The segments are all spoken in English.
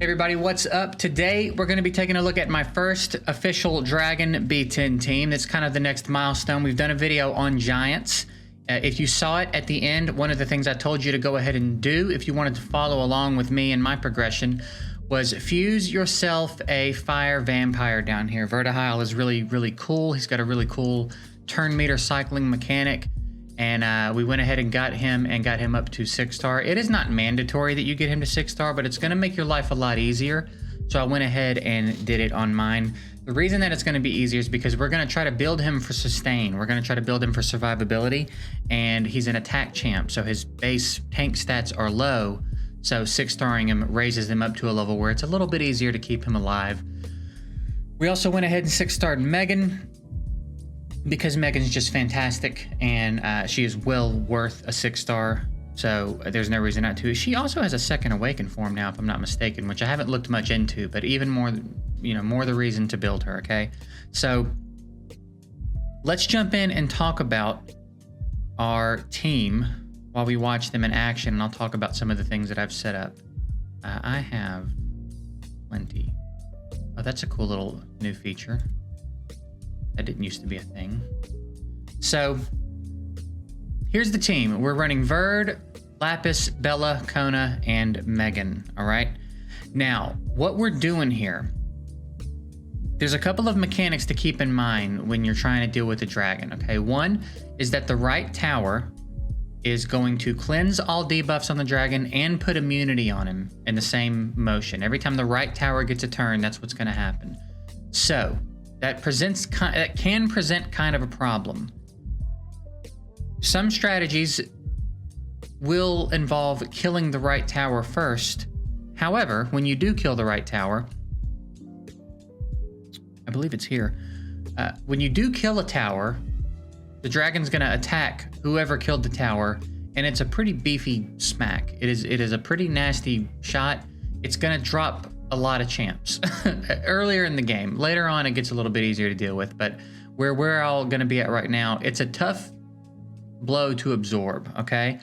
Everybody, what's up? Today we're going to be taking a look at my first official Dragon B10 team. That's kind of the next milestone. We've done a video on Giants. If you saw it at the end, one of the things I told you to go ahead and do if you wanted to follow along with me and my progression was fuse yourself a fire vampire down here. Vertihile is really cool. He's got a really cool turn meter cycling mechanic. And we went ahead and got him up to 6-star. It is not mandatory that you get him to 6-star, but it's going to make your life a lot easier. So I went ahead and did it on mine. The reason that it's going to be easier is because we're going to try to build him for sustain. We're going to try to build him for survivability. And he's an attack champ, so his base tank stats are low. So 6-starring him raises him up to a level where it's a little bit easier to keep him alive. We also went ahead and 6-starred Megan, because Megan's just fantastic, and she is well worth a 6-star, so there's no reason not to. She also has a second awaken form now, if I'm not mistaken, which I haven't looked much into, but even more, more the reason to build her, okay? So let's jump in and talk about our team while we watch them in action, and I'll talk about some of the things that I've set up. I have plenty. Oh, that's a cool little new feature. That didn't used to be a thing. So here's the team. We're running Verd, Lapis, Bella, Kona, and Megan. All right. Now, what we're doing here, there's a couple of mechanics to keep in mind when you're trying to deal with a dragon. Okay. One is that the right tower is going to cleanse all debuffs on the dragon and put immunity on him in the same motion. Every time the right tower gets a turn, that's what's going to happen. So that can present kind of a problem. Some strategies will involve killing the right tower first. However, when you do kill the right tower, I believe it's here. When you do kill a tower, the dragon's going to attack whoever killed the tower, and it's a pretty beefy smack. It is a pretty nasty shot. It's going to drop a lot of champs earlier in the game. Later on, it gets a little bit easier to deal with, but where we're all going to be at right now, it's a tough blow to absorb, okay?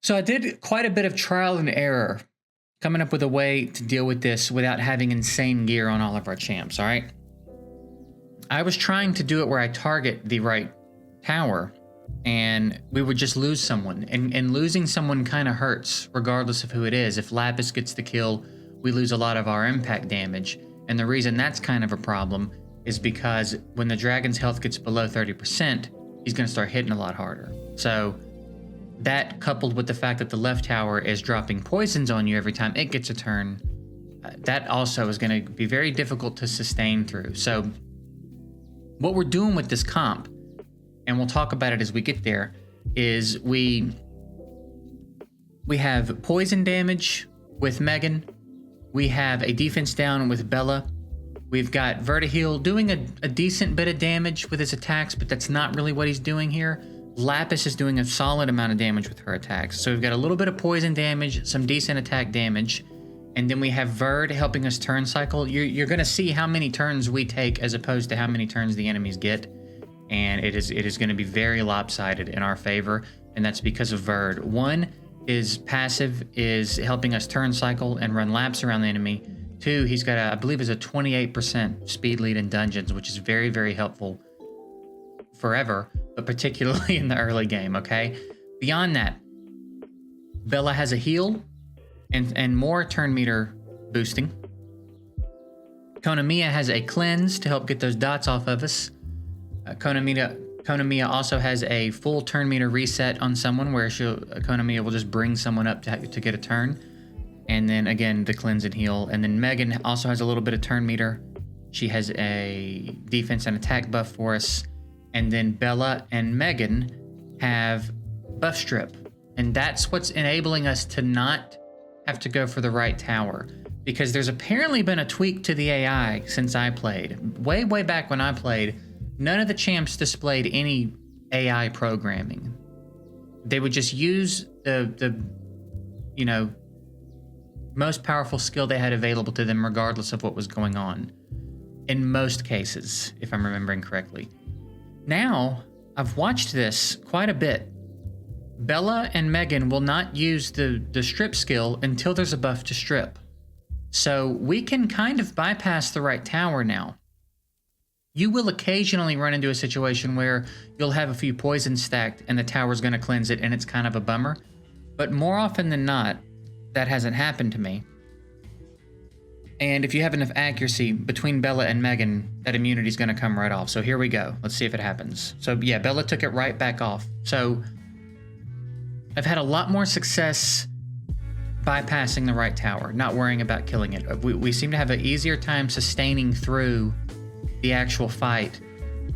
So I did quite a bit of trial and error coming up with a way to deal with this without having insane gear on all of our champs, all right? I was trying to do it where I target the right tower and we would just lose someone, and losing someone kind of hurts regardless of who it is. If Lapis gets the kill, we lose a lot of our impact damage. And the reason that's kind of a problem is because when the dragon's health gets below 30%, he's going to start hitting a lot harder. So that, coupled with the fact that the left tower is dropping poisons on you every time it gets a turn, that also is going to be very difficult to sustain through. So what we're doing with this comp, and we'll talk about it as we get there, is we have poison damage with Megan. We have a defense down with Bella. We've got Vertihile doing a decent bit of damage with his attacks, but that's not really what he's doing here. Lapis is doing a solid amount of damage with her attacks. So we've got a little bit of poison damage, some decent attack damage, and then we have Verd helping us turn cycle. You're going to see how many turns we take as opposed to how many turns the enemies get, and it is going to be very lopsided in our favor, and that's because of Verd. One, his passive is helping us turn cycle and run laps around the enemy. Two, he's got I believe is a 28% speed lead in dungeons, which is very helpful forever, but particularly in the early game, okay? Beyond that, Bella has a heal and more turn meter boosting. Konamiya has a cleanse to help get those dots off of us. Konamiya also has a full turn meter reset on someone where Konamiya will just bring someone up to get a turn. And then again, the cleanse and heal. And then Megan also has a little bit of turn meter. She has a defense and attack buff for us. And then Bella and Megan have buff strip. And that's what's enabling us to not have to go for the right tower. Because there's apparently been a tweak to the AI since I played. Way back when I played, none of the champs displayed any AI programming. They would just use the most powerful skill they had available to them regardless of what was going on. In most cases, if I'm remembering correctly. Now, I've watched this quite a bit. Bella and Megan will not use the strip skill until there's a buff to strip. So we can kind of bypass the right tower now. You will occasionally run into a situation where you'll have a few poisons stacked and the tower's going to cleanse it, and it's kind of a bummer. But more often than not, that hasn't happened to me. And if you have enough accuracy between Bella and Megan, that immunity is going to come right off. So here we go. Let's see if it happens. So yeah, Bella took it right back off. So I've had a lot more success bypassing the right tower, not worrying about killing it. We seem to have an easier time sustaining through the actual fight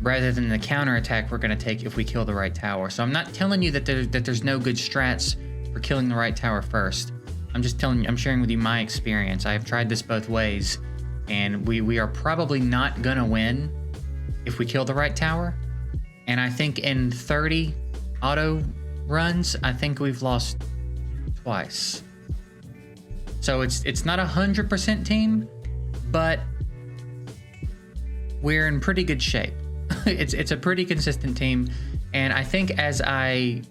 rather than the counterattack we're going to take if we kill the right tower. So I'm not telling you that there's no good strats for killing the right tower first. I'm just telling you, I'm sharing with you my experience. I have tried this both ways, and we are probably not going to win if we kill the right tower. And I think in 30 auto runs, I think we've lost twice. So it's not 100% team, but we're in pretty good shape. It's a pretty consistent team, and I think as I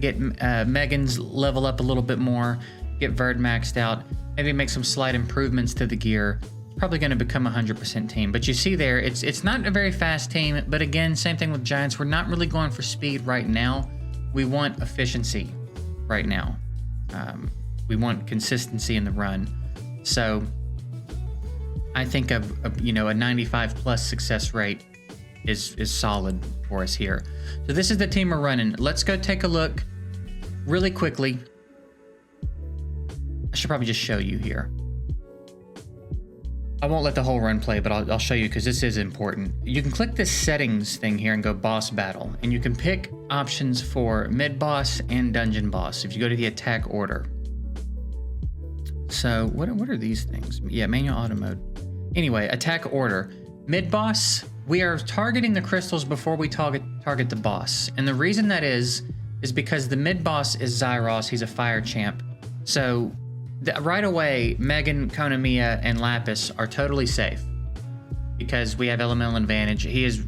get Megan's level up a little bit more, get Verd maxed out, maybe make some slight improvements to the gear, it's probably going to become a 100% team. But you see there, it's not a very fast team, but again, same thing with Giants. We're not really going for speed right now. We want efficiency right now. We want consistency in the run. So I think a 95 plus success rate is solid for us here. So this is the team we're running. Let's go take a look really quickly. I should probably just show you here. I won't let the whole run play, but I'll show you because this is important. You can click this settings thing here and go boss battle, and you can pick options for mid boss and dungeon boss if you go to the attack order. So what are these things? Yeah, manual auto mode. Anyway, attack order. Mid boss, we are targeting the crystals before we target the boss. And the reason that is because the mid boss is Zyros. He's a fire champ. So right away, Megan, Konamiya, and Lapis are totally safe because we have elemental advantage. He is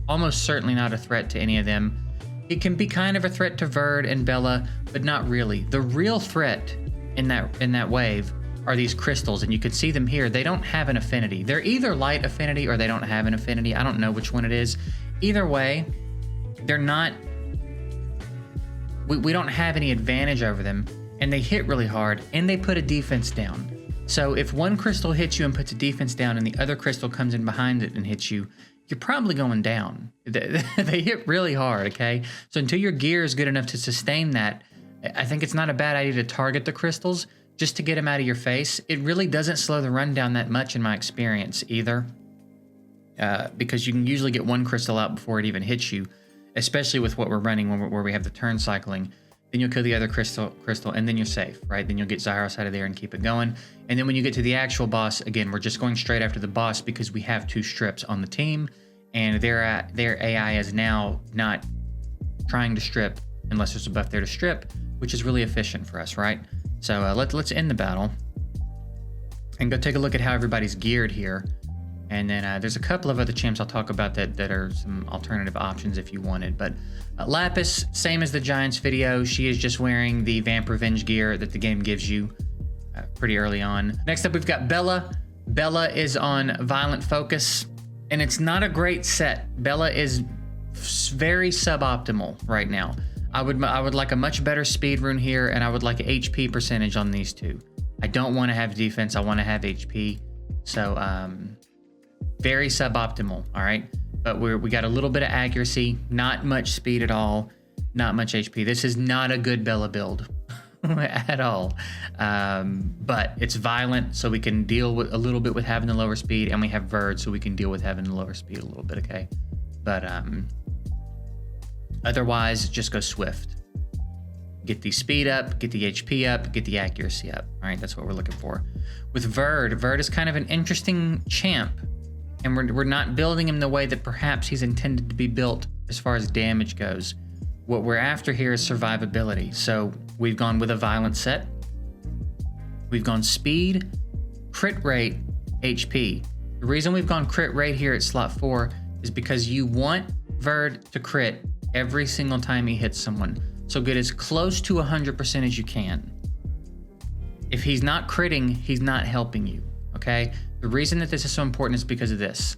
almost certainly not a threat to any of them. He can be kind of a threat to Verd and Bella, but not really. The real threat in that wave are these crystals, and you can see them here. They don't have an affinity. They're either light affinity or they don't have an affinity. I don't know which one it is. Either way, they're not. We don't have any advantage over them, and they hit really hard, and they put a defense down. So if one crystal hits you and puts a defense down, and the other crystal comes in behind it and hits you, you're probably going down. They hit really hard, okay? So until your gear is good enough to sustain that, I think it's not a bad idea to target the crystals just to get them out of your face. It really doesn't slow the run down that much in my experience either, because you can usually get one crystal out before it even hits you, especially with what we're running where we have the turn cycling. Then you'll kill the other crystal, and then you're safe, right? Then you'll get Zyros out of there and keep it going. And then when you get to the actual boss, again, we're just going straight after the boss because we have 2 strips on the team, and their AI is now not trying to strip unless there's a buff there to strip, which is really efficient for us, right? So let's end the battle and go take a look at how everybody's geared here. And then there's a couple of other champs I'll talk about that are some alternative options if you wanted. But Lapis, same as the Giants video, she is just wearing the Vamp Revenge gear that the game gives you pretty early on. Next up, we've got Bella. Bella is on Violent Focus, and it's not a great set. Bella is very suboptimal right now. I would like a much better speed rune here, and I would like an HP percentage on these two. I don't want to have defense. I want to have HP. So very suboptimal, all right? But we got a little bit of accuracy, not much speed at all, not much HP. This is not a good Bella build at all. But it's violent, so we can deal with a little bit with having the lower speed, and we have Verd, so we can deal with having the lower speed a little bit, okay? But otherwise, just go swift. Get the speed up, get the HP up, get the accuracy up. All right, that's what we're looking for. With Verd is kind of an interesting champ, and we're not building him the way that perhaps he's intended to be built as far as damage goes. What we're after here is survivability. So we've gone with a violent set. We've gone speed, crit rate, HP. The reason we've gone crit rate here at slot 4 is because you want Verd to crit every single time he hits someone. So get as close to 100% as you can. If he's not critting, he's not helping you. okay? The reason that this is so important is because of this.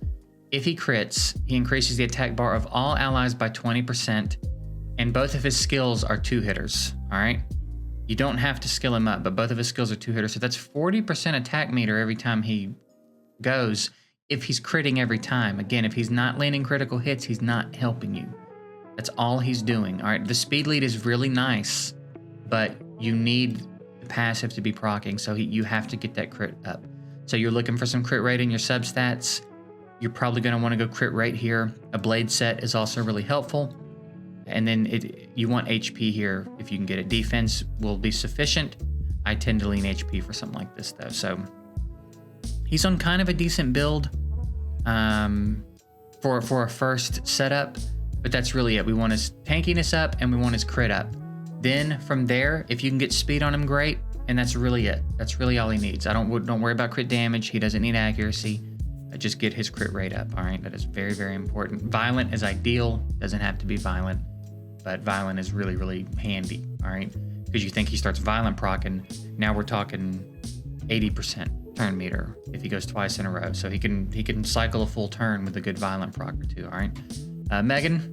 If he crits, he increases the attack bar of all allies by 20%, and both of his skills are 2-hitters, all right? You don't have to skill him up, but both of his skills are 2-hitters, so that's 40% attack meter every time he goes if he's critting every time. Again, if he's not landing critical hits, he's not helping you. That's all he's doing, all right? The speed lead is really nice, but you need the passive to be proccing, so you have to get that crit up. So you're looking for some crit rate in your substats. You're probably going to want to go crit rate here. A blade set is also really helpful. And then you want HP here if you can get it. Defense will be sufficient. I tend to lean HP for something like this though. So he's on kind of a decent build for a first setup, but that's really it. We want his tankiness up and we want his crit up. Then from there, if you can get speed on him, great. And that's really it. That's really all he needs. Don't worry about crit damage. He doesn't need accuracy. Just get his crit rate up. All right, that is very, very important. Violent is ideal. Doesn't have to be violent, but violent is really, really handy. All right, because you think he starts violent proccing. Now we're talking 80% turn meter if he goes twice in a row. So he can cycle a full turn with a good violent proc or two. All right, Megan.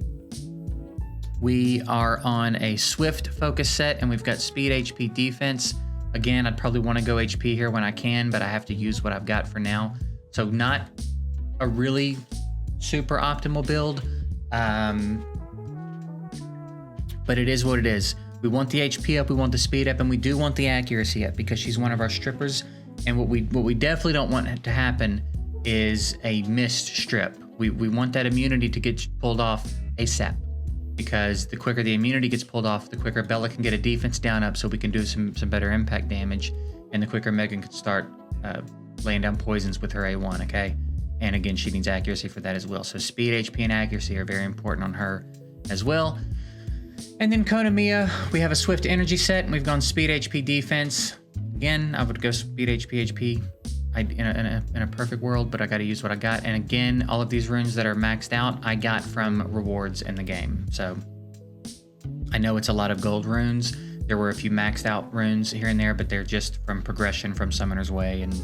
We are on a swift focus set, and we've got speed, HP, defense. Again, I'd probably want to go HP here when I can, but I have to use what I've got for now. So not a really super optimal build, but it is what it is. We want the HP up, we want the speed up, and we do want the accuracy up because she's one of our strippers. And what we definitely don't want to happen is a missed strip. We want that immunity to get pulled off ASAP, because the quicker the immunity gets pulled off, the quicker Bella can get a defense down up so we can do some better impact damage, and the quicker Megan can start laying down poisons with her A1, okay? And again, she needs accuracy for that as well. So speed, HP, and accuracy are very important on her as well. And then Konamiya, we have a swift energy set, and we've gone speed, HP, defense. Again, I would go speed, HP, in a perfect world, but I got to use what I got. And again, all of these runes that are maxed out, I got from rewards in the game. So I know it's a lot of gold runes. There were a few maxed out runes here and there, but they're just from progression from Summoner's Way and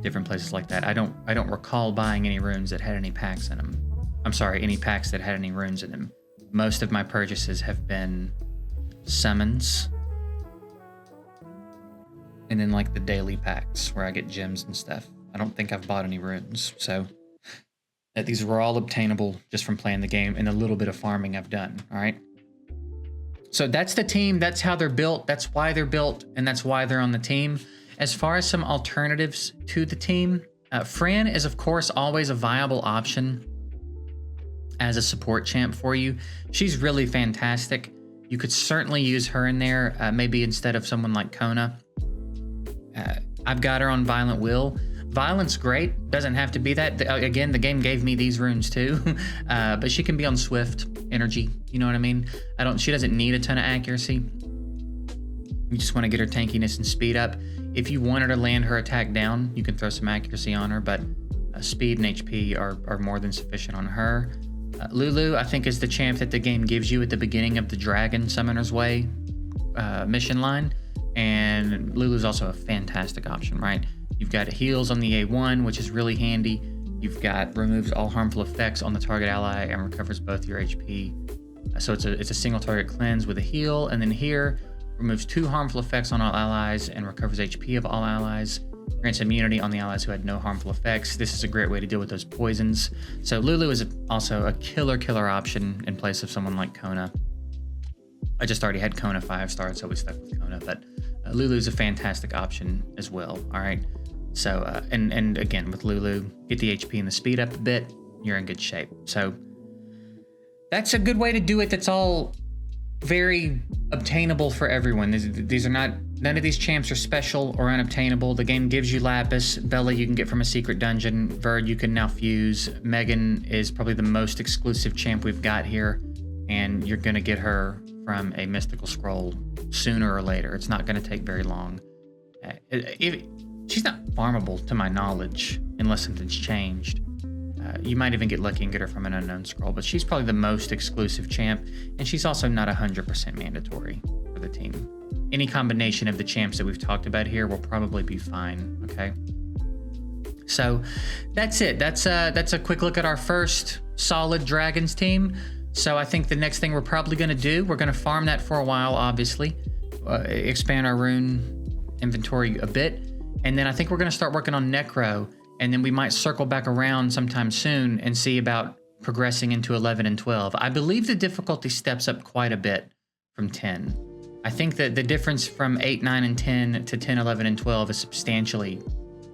different places like that. I don't recall buying any runes that had any packs in them. I'm sorry, any packs that had any runes in them. Most of my purchases have been summons, and then like the daily packs where I get gems and stuff. I don't think I've bought any runes, so these were all obtainable just from playing the game and a little bit of farming I've done. All right. So that's the team. That's how they're built. That's why they're built, and that's why they're on the team. As far as some alternatives to the team, Fran is, of course, always a viable option as a support champ for you. She's really fantastic. You could certainly use her in there, maybe instead of someone like Kona. I've got her on Violent Will. Violent's great. Doesn't have to be that. Again, the game gave me these runes too, but she can be on Swift Energy. You know what I mean? She doesn't need a ton of accuracy. You just want to get her tankiness and speed up. If you want her to land her attack down, you can throw some accuracy on her, but speed and HP are more than sufficient on her. Lulu, I think, is the champ that the game gives you at the beginning of the Dragon Summoner's Way mission line, and Lulu's also a fantastic option, right? You've got heals on the A1, which is really handy. You've got removes all harmful effects on the target ally and recovers both your HP. So it's a single target cleanse with a heal, and then here removes 2 harmful effects on all allies and recovers HP of all allies. Grants immunity on the allies who had no harmful effects. This is a great way to deal with those poisons. So Lulu is also a killer option in place of someone like Kona. I just already had Kona 5-star, so we stuck with Kona, but Lulu's a fantastic option as well. All right. So, and again, with Lulu, get the HP and the speed up a bit, you're in good shape. So that's a good way to do it. That's all very obtainable for everyone. These are not, none of these champs are special or unobtainable. The game gives you Lapis. Bella you can get from a secret dungeon. Verd you can now fuse. Megan is probably the most exclusive champ we've got here, and you're going to get her from a mystical scroll sooner or later. It's not going to take very long. She's not farmable to my knowledge unless something's changed. You might even get lucky and get her from an unknown scroll, but she's probably the most exclusive champ, and she's also not 100% mandatory for the team. Any combination of the champs that we've talked about here will probably be fine, okay? So that's it. That's a quick look at our first solid Dragons team. So I think the next thing we're probably going to do, we're going to farm that for a while, obviously, expand our rune inventory a bit. And then I think we're going to start working on Necro, and then we might circle back around sometime soon and see about progressing into 11 and 12. I believe the difficulty steps up quite a bit from 10. I think that the difference from 8, 9, and 10 to 10, 11, and 12 is substantially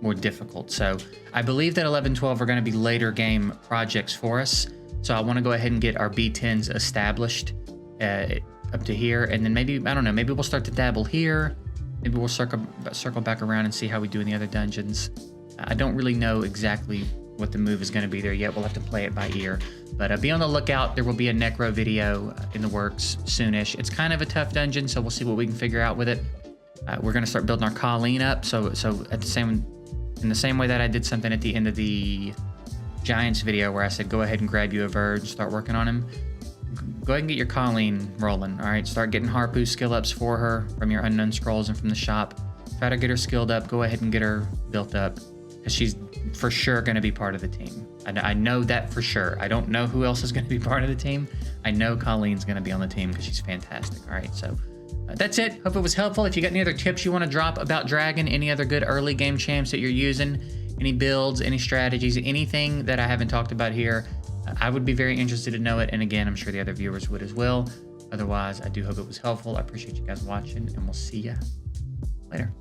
more difficult. So I believe that 11, 12 are going to be later game projects for us. So I want to go ahead and get our B10s established up to here. And then maybe, I don't know, maybe we'll start to dabble here. Maybe we'll circle back around and see how we do in the other dungeons. I don't really know exactly what the move is going to be there yet. We'll have to play it by ear. But be on the lookout. There will be a Necro video in the works soonish. It's kind of a tough dungeon, so we'll see what we can figure out with it. We're going to start building our Colleen up. So in the same way that I did something at the end of the Giants video where I said, go ahead and grab you a Verge, start working on him. Go ahead and get your Colleen rolling. All right, start getting Harpoo skill ups for her from your Unknown Scrolls and from the shop. Try to get her skilled up. Go ahead and get her built up, because she's for sure going to be part of the team. I know that for sure. I don't know who else is going to be part of the team. I know Colleen's going to be on the team because she's fantastic. All right, so that's it. Hope it was helpful. If you got any other tips you want to drop about Dragon, any other good early game champs that you're using, any builds, any strategies, anything that I haven't talked about here, I would be very interested to know it. And again, I'm sure the other viewers would as well. Otherwise, I do hope it was helpful. I appreciate you guys watching, and we'll see ya later.